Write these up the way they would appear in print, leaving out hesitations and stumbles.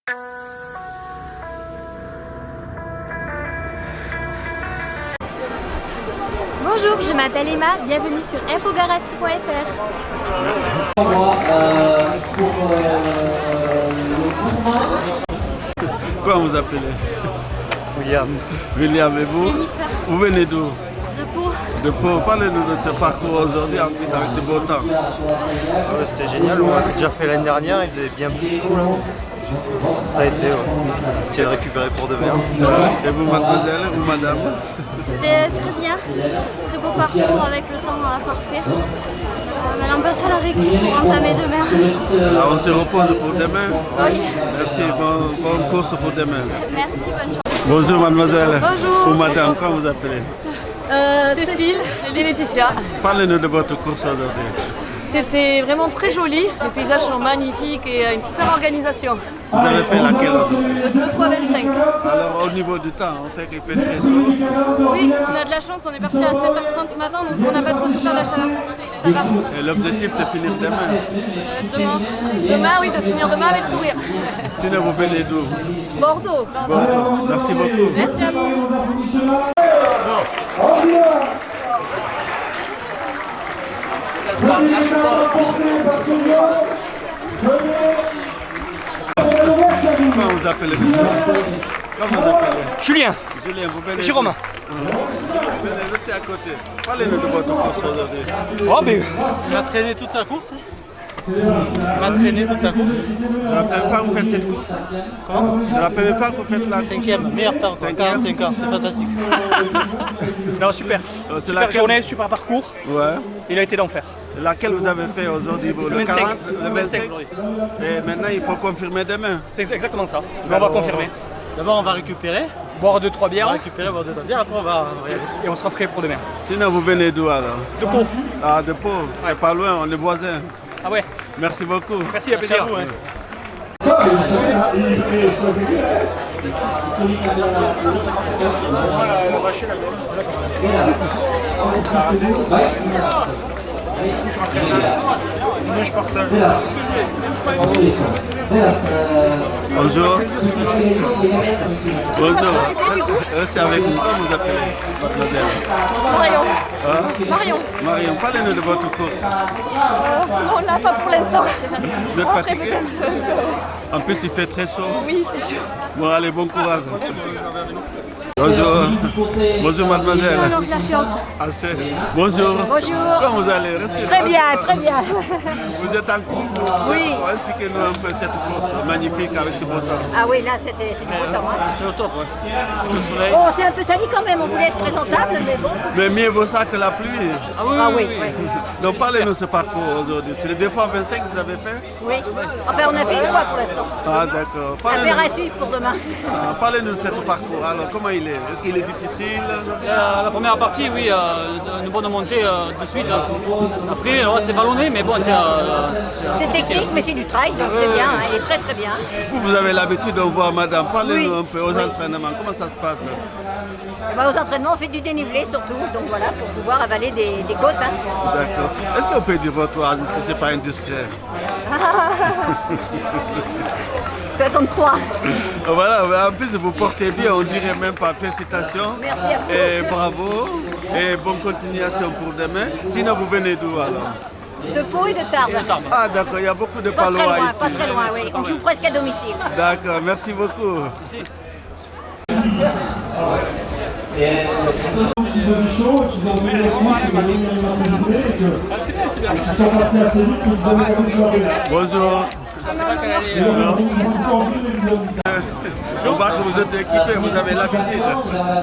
Bonjour, je m'appelle Emma, bienvenue sur infogarassi.fr. Comment vous appelez? William. William, et vous? Jennifer. Vous venez d'où? De Pau. De Pau. Parlez-nous de ce parcours aujourd'hui, en plus avec ce beau temps. Ouais, c'était génial, on l'avait déjà fait l'année dernière, il faisait bien plus chaud là. Ça a été, essayer de récupérer pour demain. Et vous, mademoiselle ou madame? C'était très bien, très beau parcours avec le temps parfait. Maintenant, on passe à la récup pour entamer demain. Alors, on se repose pour demain? Oui. Merci, bonne course pour demain. Merci, bonne chance. Bonjour mademoiselle. Bonjour. Ou madame, comment vous appelez? Cécile et Laetitia. Parlez-nous de votre course aujourd'hui. C'était vraiment très joli, les paysages sont magnifiques et une super organisation. Vous avez fait laquelle? Le 2 x 25. Alors au niveau du temps, on fait qu'il fait très chaud. Oui, on a de la chance, on est parti à 7h30 ce matin, donc on n'a pas trop souffert de la chaleur. Ça va. Et l'objectif c'est finir demain. Demain, oui, de finir demain avec le sourire. Sinon vous venez d'où? Bordeaux. Bon, merci beaucoup. Merci à vous. Comment vous appelez? Comment vous appelez? Julien, Julien, vous venez Jérôme. Vous venez rester à côté. Parlez-nous de votre course aujourd'hui. Oh ben, il a traîné toute sa course. Il a traîné toute la course. C'est la première fois que vous faites cette course? Comment? C'est la première fois que vous faites la course? Cinquième, meilleur temps, 45 ans, c'est fantastique. Non, super. C'est Super laquelle? journée, super parcours. Ouais. Il a été d'enfer. Laquelle vous avez fait aujourd'hui? Le 25. 40? Le 25? Oui. Et maintenant il faut confirmer demain. C'est exactement ça. Mais on va confirmer. D'abord, on va récupérer, Boire 2-3 bières boire 2 bières, après on va y aller. et on sera frais pour demain. Sinon vous venez d'où alors? De Pau. Ah, de Pau. C'est pas loin, on est voisins. Ah ouais, Merci beaucoup. merci, à plaisir. à vous, hein. Bonjour. Bonjour. C'est avec nous. Comment vous appelez, mademoiselle? Marion. Hein? Marion. Marion, parlez-nous de votre course. On l'a pas pour l'instant. C'est gentil. Vous êtes Après, fatigué? peut-être. En plus, il fait très chaud. Oui, il fait chaud. Bon, allez, bon courage. Bonjour. Bonjour, mademoiselle. Alors là, je suis haute. Assez. Bonjour. Bonjour. Comment vous allez? Restez Très là. bien, très bien. Vous êtes en couple? Oui. D'accord. Expliquez-nous un peu cette course magnifique avec ce beau temps. Ah oui, là c'était du beau temps. Hein. C'était au top, ouais. Le soleil. Bon, c'est un peu sali quand même, on voulait être présentable, mais bon. Mais mieux vaut ça que la pluie. Ah oui, Ah oui, oui, oui. oui. Donc parlez-nous de ce parcours aujourd'hui. C'est le 2 fois 25 que vous avez fait? Oui. Enfin, on a fait une fois pour l'instant. Ah d'accord. Affaire à suivre pour demain. Parlez-nous de ce parcours. Alors comment il est? Est-ce qu'il est difficile? La première partie, oui, une bonne montée de suite. Après, ouais, c'est ballonné, mais bon, C'est technique, mais c'est du trail, donc c'est bien, hein, il est très très bien. Vous avez l'habitude de voir madame. Parlez-nous Oui. un peu aux Oui. entraînements. Comment ça se passe? Et ben, aux entraînements, on fait du dénivelé surtout, donc voilà, pour pouvoir avaler des côtes. Hein. D'accord. Est-ce qu'on peut dire votre âge si ce n'est pas indiscret? 63. Voilà, en plus vous portez bien, on dirait même pas. Félicitations. Merci à vous. Et bravo. Et bonne continuation pour demain. Sinon vous venez d'où alors? De Pau et de Tarbes. Ah d'accord, il y a beaucoup de Pas très palois loin, ici. pas très loin, oui. On joue presque à domicile. D'accord, merci beaucoup. Bonjour. Je vois que vous êtes équipé, vous avez l'habitude.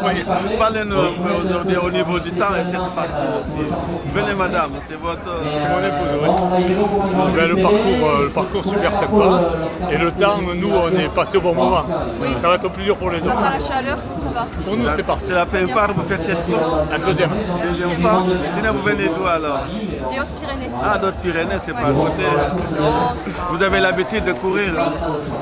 Oui. Parlez-nous un peu aujourd'hui au niveau du temps et cette parcours aussi. Venez madame, c'est votre... C'est mon épouse, oui. Ben, le parcours super sympa. Et le temps, nous, on est passé au bon moment. Ça va être plus dur pour les autres. Pas la chaleur, ça va. Pour nous, c'était parfait. C'est la première fois que vous faites cette course? Un deuxième. Deuxième fois? Sinon vous venez d'où alors? des Hautes-Pyrénées. Ah, Hautes-Pyrénées, c'est pas à côté. Vous avez l'habitude de courir.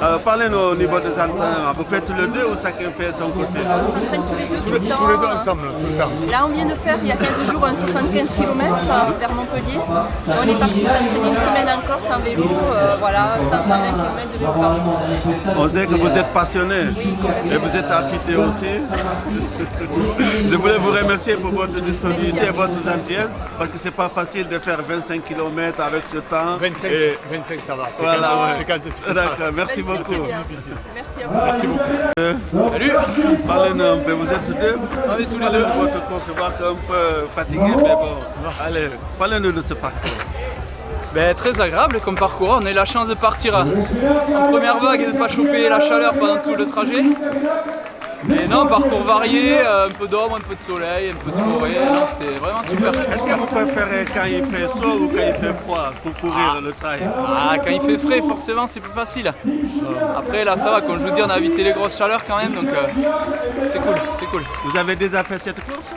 Alors, parlez-nous au niveau des entraînements. Vous faites le 2 ou chacun fait son côté? On s'entraîne tous les deux tout le temps. Tous les deux ensemble, tout le temps. Là, on vient de faire il y a 15 jours un 75 km vers Montpellier. Et on est parti s'entraîner une semaine en Corse en vélo, voilà, 120 km de vélo par jour. On sait que vous êtes passionné et vous êtes affûté aussi. Je voulais vous remercier pour votre disponibilité et votre gentillesse parce que c'est pas facile de faire 25 km avec ce temps. 25, Et 25 ça va. voilà, C'est quand tu fais ça. d'accord, merci 26, beaucoup. c'est bien. Merci à vous. Merci beaucoup. Salut, parlez-nous un peu, vous êtes tous deux? On est tous les deux. Votre course, je vois un peu fatigué, mais bon, allez, parlez-nous de ce parcours. Ben, très agréable comme parcours. On a eu la chance de partir en première vague et de ne pas choper la chaleur pendant tout le trajet. Et non, parcours varié, un peu d'ombre, un peu de soleil, un peu de forêt. Non, c'était vraiment super. Est-ce que vous préférez quand il fait chaud ou quand il fait froid pour courir le trail? Ah, quand il fait frais, forcément, c'est plus facile. Après, là, ça va. Comme je vous dis, on a évité les grosses chaleurs quand même, donc c'est cool, c'est cool. Vous avez déjà fait cette course?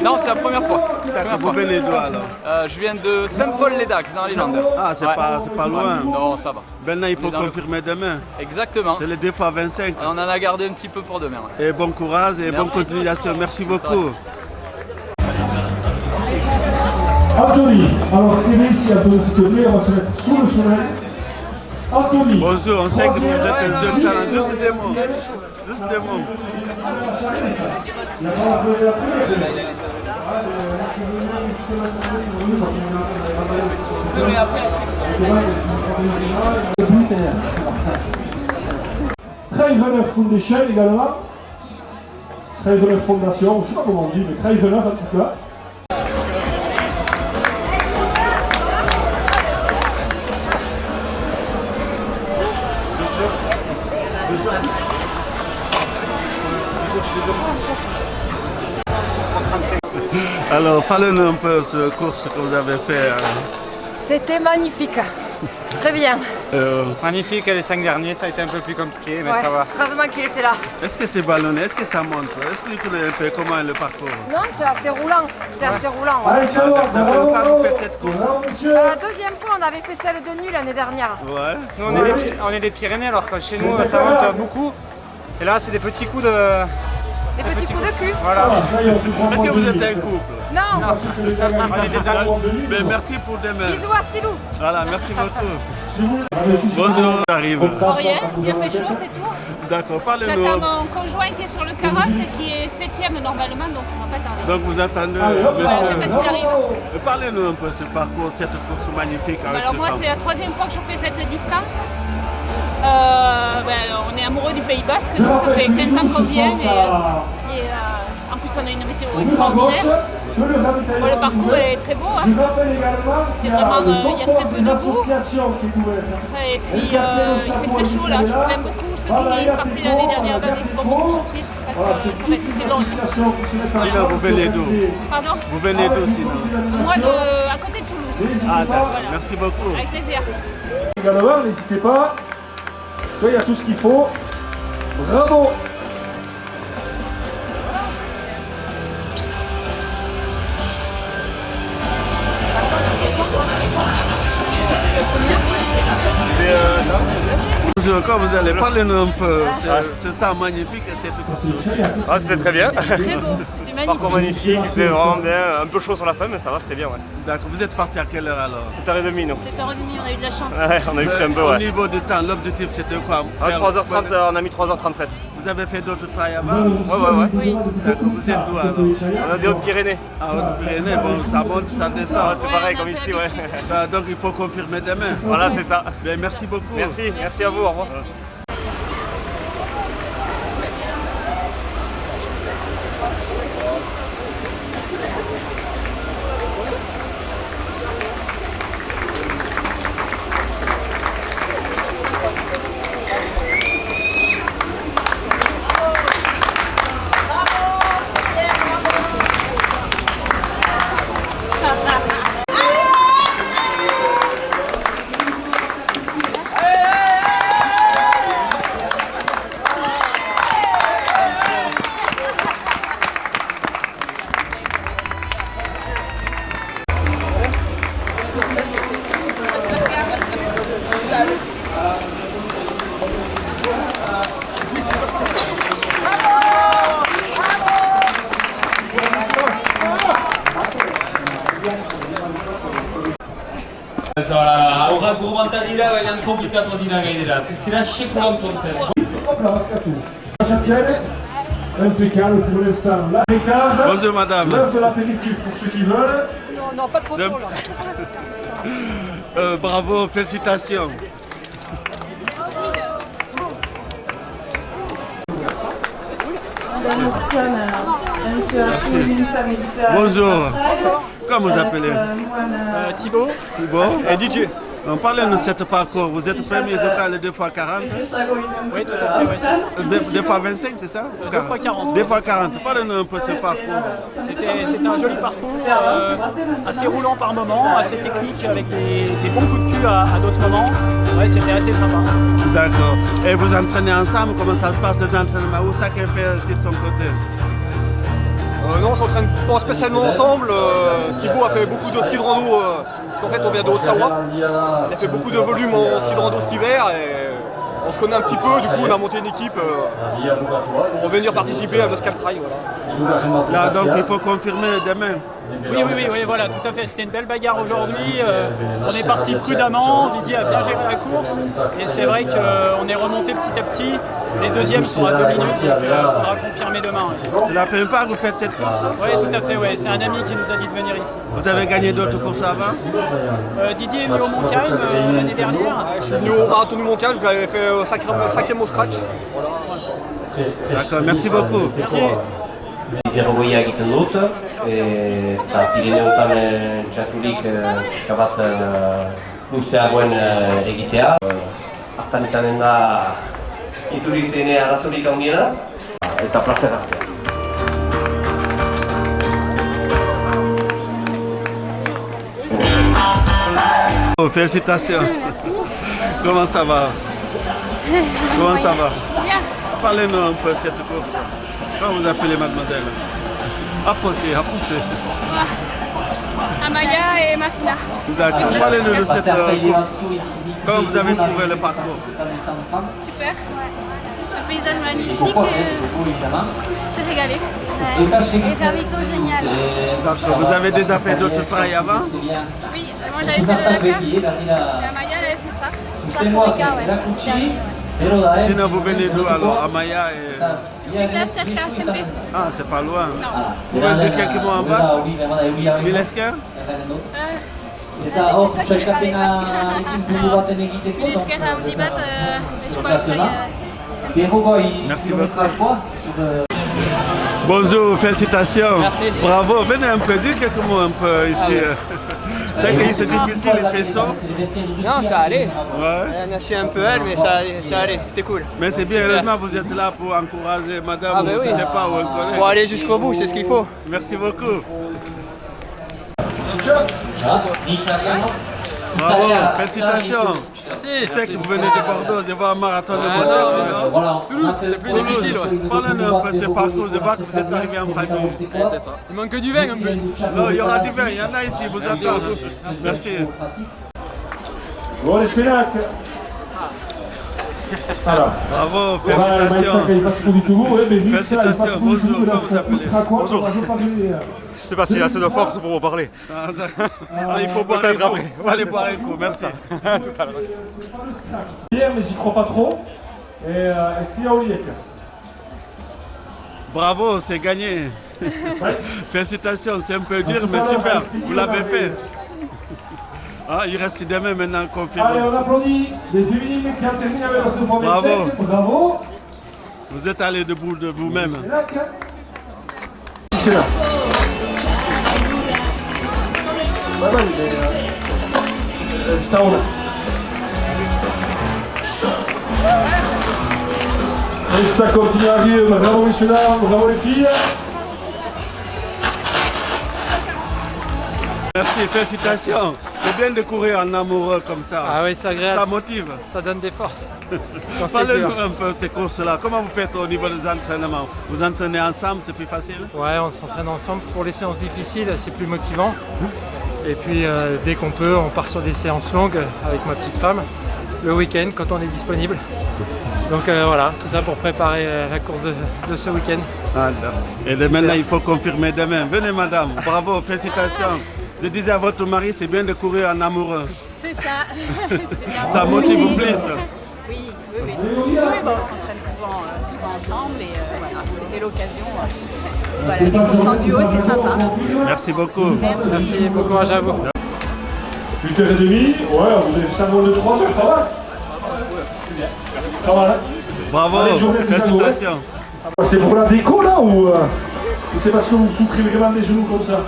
Non, c'est la première fois. D'accord, vous venez d'où alors? Je viens de Saint-Paul-les-Dax, dans les Landes. Ah, c'est Ouais. pas loin. Non, ça va. Maintenant, il faut dans le- confirmer demain. Exactement. C'est le 2 x 25. On en a gardé un petit peu pour demain. Ouais. Et bon courage et bonne Merci. continuation. Merci beaucoup. Anthony, alors aidez ici Anthony s'il te plaît, on va se mettre sous le soleil. Anthony. Bonjour, on sait que vous êtes un jeune talent. Juste des mots. Juste des mots. Trailrunner Foundation également. Trailrunner Fondation, je ne sais pas comment on dit, mais Trailrunner en tout cas. Alors, parlez-nous un peu de ce course que vous avez fait. C'était magnifique. Très bien. Magnifique, les 5 derniers, ça a été un peu plus compliqué, mais Ouais. ça va. Heureusement qu'il était là. Est-ce que c'est ballonné? Est-ce que ça monte? Expliquez-nous un peu comment est le parcours. Non, c'est assez roulant. C'est assez roulant. Ouais. Allez, ciao, Ça fait longtemps que vous faites cette course? bravo, monsieur. Deuxième fois, on avait fait celle de nuit l'année dernière. Ouais. Nous, on est des Pyrénées, alors que chez nous, ça monte beaucoup. Et là, c'est des petits coups de... Des petits coups de cul. Voilà. Ça y est, on se prend Est-ce que en vous deux. êtes un couple? Non. On est des amis. Mais merci pour demain. Bisous à Silou. Voilà, merci beaucoup. Bonjour, j'arrive. Rien, il a fait chaud, c'est tout. D'accord, parlez-nous. J'attends mon conjoint qui est sur le 40, qui est 7ème normalement, donc on va pas tarder. Donc vous attendez J'attends monsieur. qu'il arrive. Parlez-nous un peu de ce parcours, cette course magnifique avec Alors ce moi, temps. c'est la 3e fois que je fais cette distance. On est amoureux du Pays Basque, donc ça fait 15 ans qu'on vient. Et en plus, on a une météo extraordinaire. Bon, le parcours est très beau. Hein. C'était vraiment, il y a très peu de boue. Et puis, il fait très chaud là. Je plains beaucoup ceux qui partaient l'année dernière et qui vont beaucoup souffrir parce que ça va être c'est long. Sinon, vous venez d'où? Pardon? Vous venez d'où sinon? Moi, à côté de Toulouse. Ah d'accord, Voilà. merci beaucoup. Avec plaisir. Également, n'hésitez pas. Il y a tout ce qu'il faut. Bravo. Bonjour, quand vous allez, parlez-nous un peu ce temps magnifique et cette course. Ah, c'était très bien. Très beau, c'était magnifique. Parcours magnifique, c'était vraiment bien. Un peu chaud sur la fin, mais ça va, c'était bien, ouais. D'accord, vous êtes parti à quelle heure alors? 7h30, nous. 7h30, on a eu de la chance. Ouais, on a eu fait un peu, Au ouais. niveau du temps, l'objectif c'était quoi? À Faire- 3h30, on a mis 3h37. Vous avez fait d'autres trails avant? Ouais. Oui. D'accord, vous êtes d'où alors? On a des Hautes-Pyrénées. Ah, Haute-Pyrénées, bon, ça monte, ça descend. Ah, c'est Ouais, pareil on a comme fait ici, ouais. l'habitude. Donc il faut confirmer demain. Voilà, c'est ça. Bien, merci beaucoup. Merci à vous, au revoir. Horra gurbanta dira, baina komplikatu dira gaiderat. Ez zira sekulan konten. Hop là, Marcato. Chatienne, impeccable pour l'instant. Là, Ricard. Bonjour madame. L'heure de l'apéritif pour ceux qui veulent. Non, pas de photo là. Bravo, félicitations. Merci. Bonjour. Comment vous appelez? Thibaut. Thibaut. Et DJ. Parlez-nous de ce parcours. Vous êtes premier de le 2x40? Oui, tout à fait, ouais, c'est ça. 2x25, c'est ça? 2x40. 2x40. Parlez-nous un peu de ce parcours. C'était un joli parcours, assez roulant par moments, assez technique avec des bons coups de cul à d'autres moments. Ouais, c'était assez sympa. D'accord. Et vous entraînez ensemble? Comment ça se passe les entraînements? Où chacun fait aussi de son côté? Non, on s'entraîne pas spécialement ensemble. Thibaut a fait beaucoup de ski de rando, parce qu'en fait on vient de Haute-Savoie. Il a fait beaucoup de volume en ski de rando cet hiver et on se connaît un petit peu, du coup on a monté une équipe pour venir participer à l'Oscar Trail. Voilà. Là, donc il faut confirmer demain. Oui, voilà, tout à fait. C'était une belle bagarre aujourd'hui. On est parti prudemment. Didier a bien géré la course. Et c'est vrai qu'on est remonté petit à petit. Les deuxièmes sont à 2 minutes, donc il faudra confirmer demain. C'est la première fois que vous faites cette course? Oui, tout à fait. Ouais. C'est un ami qui nous a dit de venir ici. Vous avez gagné d'autres courses avant? Didier est venu au Montcalm l'année dernière. Je suis venu au marathon du Montcalm, j'avais fait 5e au scratch. D'accord, merci beaucoup. Merci. Zergoia egiten dut, eta Pirineotan txaturik pixka bat luzeagoen egitea. Hartan izanen da Iturizene arazorik handiena eta plazer hartzea. Félicitations. Comment ça va? Comment ça va? Bien. Parlez-nous un peu de cette course. Comment vous appelez mademoiselle? Approchez. Amaya et Mafina. D'accord. Parlez-nous de cette course. Comment vous avez trouvé le parcours? Super. Un paysage magnifique. C'est régalé. Et Ravito génial. D'accord. Vous avez déjà fait d'autres trails avant? Oui, moi j'avais fait le Dakar. Et Amaya elle avait fait ça. Ça pour les cas, ouais. Sinon vous venez d'où alors? Amaya et... Ah, c'est pas loin. Vous venez de quelques mois en bas? Vilesquer? Eta hor, sailkapenarekin buru baten egiteko. Vilesquer handi bat, Merci beaucoup. Bonjour, félicitations. Merci. Bravo, venez un peu, dites quelques mots un peu ici. C'est que c'est difficile les faisceaux. Non, ça allait. Ouais. On a chié un peu elle, mais ça allait, c'était cool. Mais c'est bien, heureusement vous êtes là pour encourager madame, Ah bah oui. je ne sais pas où elle connaît. Pour aller jusqu'au bout, c'est ce qu'il faut. Merci beaucoup. Bravo, félicitations. Merci. Je sais que vous venez de Bordeaux, je vois un marathon de Bordeaux. Voilà. Toulouse, c'est plus difficile. Parlez-nous un peu de ce parcours, je vois que vous êtes arrivé en famille. C'est ça. Il manque que du vin en plus. Non, il y aura du vin, il y en a ici, vous attendez. Merci. Bon, les Spénac. Alors, bravo, voilà, félicitations. il va pas du tout, mais vite ça, il va pas Bonjour, du tout, comment vous appelez? Bonjour. Je sais pas s'il a assez de force pour vous parler. Il faut boire un coup. Allez boire un coup, merci. Tout à l'heure. Hier, mais j'y crois pas trop. Et Estia Oliek. Bravo, c'est gagné. Félicitations, c'est un peu dur, mais super, vous l'avez fait. Ah, il reste demain maintenant confirmé. Allez, on applaudit les féminines qui ont terminé avec leur 225. Bravo. Vous êtes allé debout de vous-même. C'est là. Et ça continue à vivre. Bravo messieurs dames, bravo les filles. Merci, félicitations. C'est bien de courir en amoureux comme ça. Ah oui, c'est agréable. Ça motive. Ça donne des forces. Parlez-nous un peu de ces courses-là. Comment vous faites au niveau des entraînements? Vous entraînez ensemble, c'est plus facile? Ouais, on s'entraîne ensemble. Pour les séances difficiles, c'est plus motivant. Et puis dès qu'on peut, on part sur des séances longues avec ma petite femme, le week-end quand on est disponible. Donc voilà, tout ça pour préparer la course de ce week-end. Et maintenant, il faut confirmer demain. Venez madame, bravo, félicitations. Je disais à votre mari, c'est bien de courir en amoureux. C'est ça. Ça motive plus. Oui. Oui, bon, on s'entraîne souvent ensemble et voilà, c'était l'occasion. Voilà, des courses en duo, c'est sympa. Merci beaucoup. Merci, bon courage à vous. 8h30, ouais, vous avez 5 vol de 3 heures, pas mal. Pas mal, hein. Bravo, Allez, journée des amoureux. félicitations. C'est pour la déco là ou c'est parce que vous souffrez vraiment des genoux comme ça?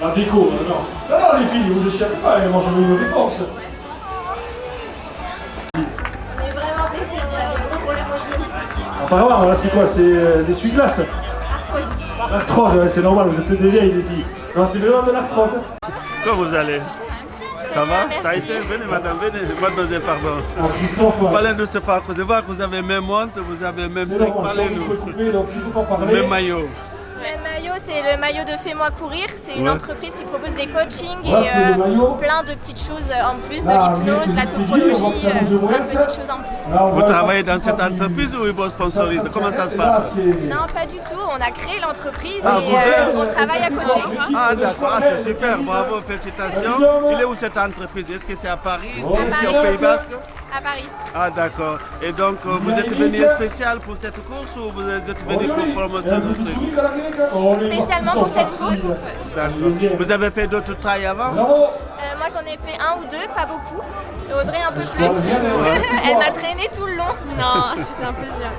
La déco, non. Non, les filles, vous échappez pas, moi je veux une réponse. Apparemment, là c'est quoi? C'est des essuie-glaces? L'arthrose, ouais, c'est normal, vous êtes des vieilles les filles. Non, c'est vraiment de l'arthrose. Comment vous allez? Ça va? Merci. Ça a été? Venez madame, venez, mademoiselle, pardon. Ah, Christophe, ouais. Parlez de ce parcours, de voir que vous avez même montre, vous avez même C'est truc, normal, parlez-nous. on peut couper, donc il faut pas parler. Même maillot. Le maillot, c'est le maillot de Fais-moi courir. C'est une Ouais. entreprise qui propose des coachings Là, c'est le maillot. et plein de petites choses en plus, de Là, l'hypnose, de la on voit sophrologie, que ça bouge moins, plein de ça. petites choses en plus. Là, on Vous voit travaillez pas- dans cette entreprise ou ils vous sponsorisent? Comment ça se Là, passe? c'est- Non, pas du tout. On a créé l'entreprise Ah, et vous- on travaille à côté. Ah d'accord, ah, c'est super, bravo, félicitations. Il est où cette entreprise? Est-ce que c'est à Paris? C'est ici au Pays Basque? À Paris. Ah d'accord. Et donc vous êtes venu spécial pour cette course ou vous êtes venu pour promotionner le truc? Spécialement pour cette course. D'accord. Vous avez fait d'autres trails avant? Moi, j'en ai fait un ou deux, pas beaucoup. Et Audrey, un peu plus. Elle m'a traîné tout le long. Non, c'était un plaisir.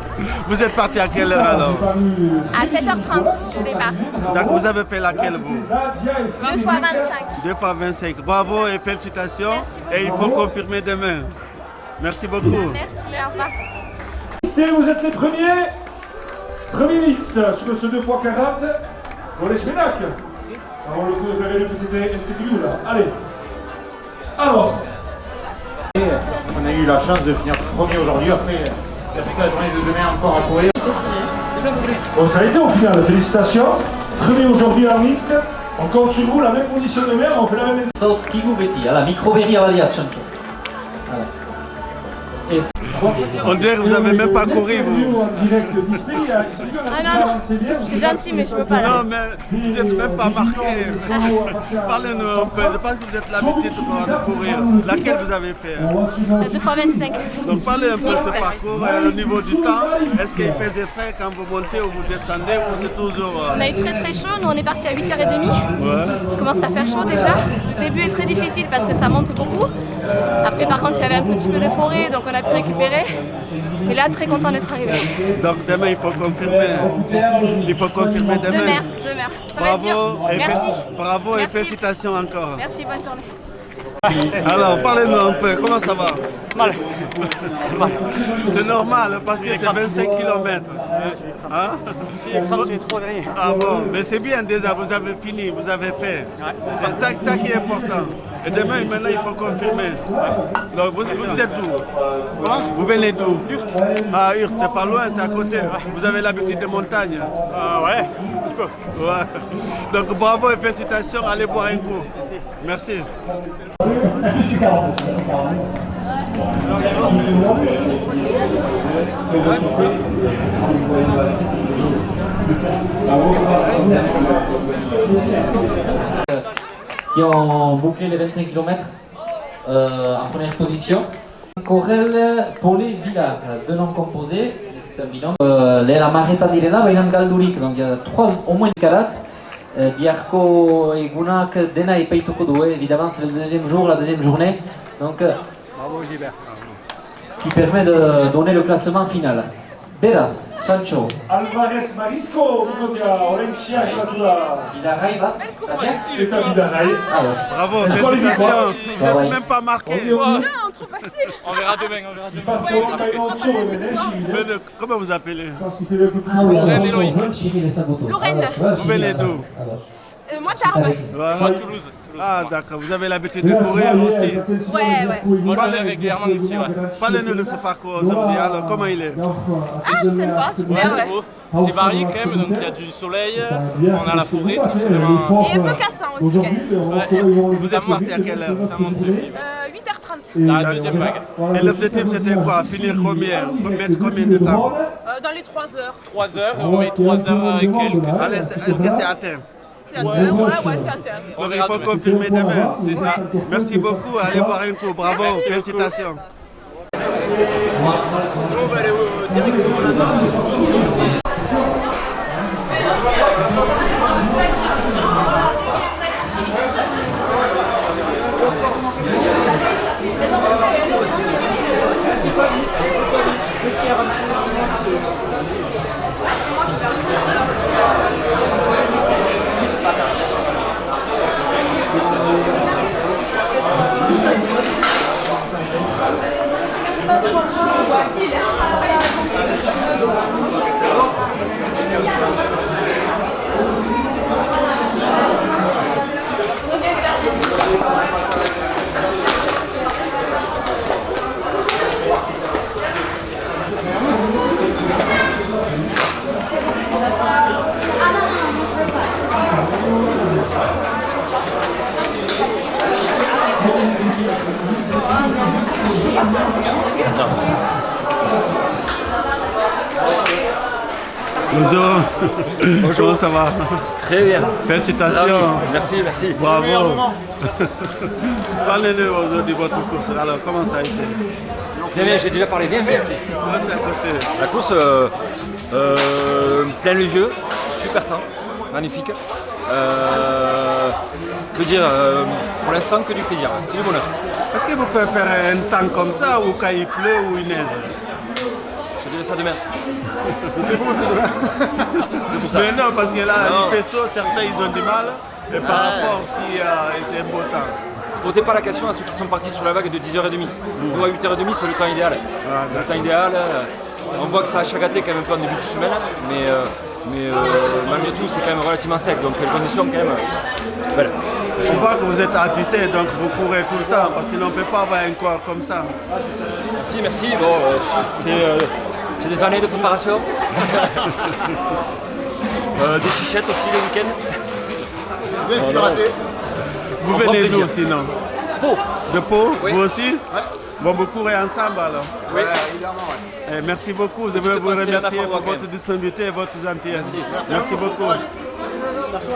Vous êtes parti à quelle heure alors? À 7h30 au départ. Donc vous avez fait laquelle vous? 2 fois 25. 2 fois 25. Bravo et félicitations. Merci beaucoup. Et il faut confirmer demain. Merci beaucoup. Merci, au revoir. Vous êtes les premiers mixtes sur ce 2 x 40 pour les Spénac. Alors le coup de faire une petite interview là. Allez. Alors. On a eu la chance de finir premier aujourd'hui, après il y a toute la journée de demain encore à courir. Bon, ça a été au final, félicitations. Premier aujourd'hui en mixte. On compte sur vous, la même position de mer, on fait la même. Zauzkigu beti, ala mikroberria baliak, txantxo. Hala. On dirait que vous n'avez même pas couru vous. Ah non, c'est gentil, mais je peux pas là. Non, mais vous n'êtes même pas marqué. Parlez-nous un peu. Je pense que vous êtes l'habitude de courir. Laquelle vous avez fait? 2 fois 25. Donc parlez un peu de ce Mixte. parcours au niveau du temps. Est-ce qu'il faisait frais quand vous montez ou vous descendez ou c'est toujours... On a eu très très chaud, nous on est parti à 8h30. Il commence à faire chaud déjà. Le début est très difficile parce que ça monte beaucoup. Après par contre il y avait un petit peu de forêt donc on a pu récupérer. Et là très content d'être arrivé. Donc demain il faut confirmer. Il faut confirmer demain. Demain. Ça va être dur. Bravo et Merci. Bravo et Merci. félicitations encore. Merci, bonne journée. Alors, parlez-nous un peu, comment ça va? Mal. C'est normal parce que c'est 25 km. Hein? J'ai trop rien. Ah bon, mais c'est bien déjà, vous avez fini, vous avez fait. C'est ça qui est important. Et demain, maintenant, il faut confirmer. Donc, vous êtes d'où? Vous venez d'où? Ah, Hurt, c'est pas loin, c'est à côté. Vous avez l'habitude des montagnes? Ouais, un petit peu. Ouais. Donc, bravo et félicitations, allez boire un coup. Merci. Qui ont bouclé les 25 km en première position. Corel Pole Villar, deux noms composés, c'est un binôme. Lehen amarretan direna, baina galdurik, donc il y a au moins 4 biharko egunak dena epaituko du, évidemment c'est le deuxième jour, la deuxième journée, donc Bravo Gilbert. qui permet de donner le classement final. Beraz, Sancho. Alvarez Marisco, Bukotia, Orenchia, Ibatura. Bidarai va. Et ta Bidarai. Bravo, Est-ce qu'on les dit félicitations. quoi? Vous n'êtes même pas marqué. trop facile. On verra demain, Mais comment vous appelez? Ah oui, Lorraine. Vous venez d'où? Moi, Tarbes. Moi, Toulouse. Ah d'accord, vous avez l'habitude de courir aussi? Ouais. Moi, je l'ai régulièrement ici, ouais. Parlez-nous de ce parcours aujourd'hui, alors comment il est? Ah, sympa, super, C'est ouais. beau. C'est varié quand même, donc il y a du soleil, on a la forêt, tout c'est vraiment... Et un peu cassant aussi, quand même. Vous êtes parti à quelle heure? 8h30. Dans la deuxième vague. Et l'objectif c'était quoi? Finir combien? Mettre combien de temps? Dans les 3 heures. 3 heures, on met 3 heures et quelques. Allez, est-ce que c'est atteint? C'est à terre, ouais, c'est à terre. Donc il faut confirmer demain. C'est ça. Merci beaucoup, allez boire un coup, bravo, félicitations. Bonjour. Bonjour. Comment ça va? Très bien. Félicitations. Ravi. Merci, merci. Bravo. Parlez-nous aujourd'hui de votre course. Alors, comment ça a été? Bien, bien, j'ai déjà parlé. Bien, bien. La course, plein les yeux, super temps, magnifique. Que dire, pour l'instant, que du plaisir, que du bonheur. Est-ce que vous pouvez faire un temps comme ça ou quand il pleut ou il neige? Je dirais ça demain. Il fait beau, c'est demain. C'est pour ça. Mais non, parce que là, Non. il fait chaud, certains ils ont du mal. Et par rapport s'il y a un beau temps. Posez pas la question à ceux qui sont partis sur la vague de 10h30. Nous à 8h30 c'est le temps idéal. C'est le temps idéal. On voit que ça a chagaté quand même un peu en début de semaine, mais malgré tout c'est quand même relativement sec, donc les conditions quand même belles. Je vois que vous êtes affûté, donc vous courez tout le temps, parce que sinon on ne peut pas avoir un corps comme ça. Merci, merci. Bon, c'est des années de préparation. Des chichettes aussi le week-end. Bien s'hydrater. Vous venez d'où sinon? Pau. De Pau? Oui. Vous aussi? Bon, vous courez ensemble alors? Oui. Et merci beaucoup, je veux vous remercier pour votre disponibilité et votre gentillesse. Merci beaucoup. Merci.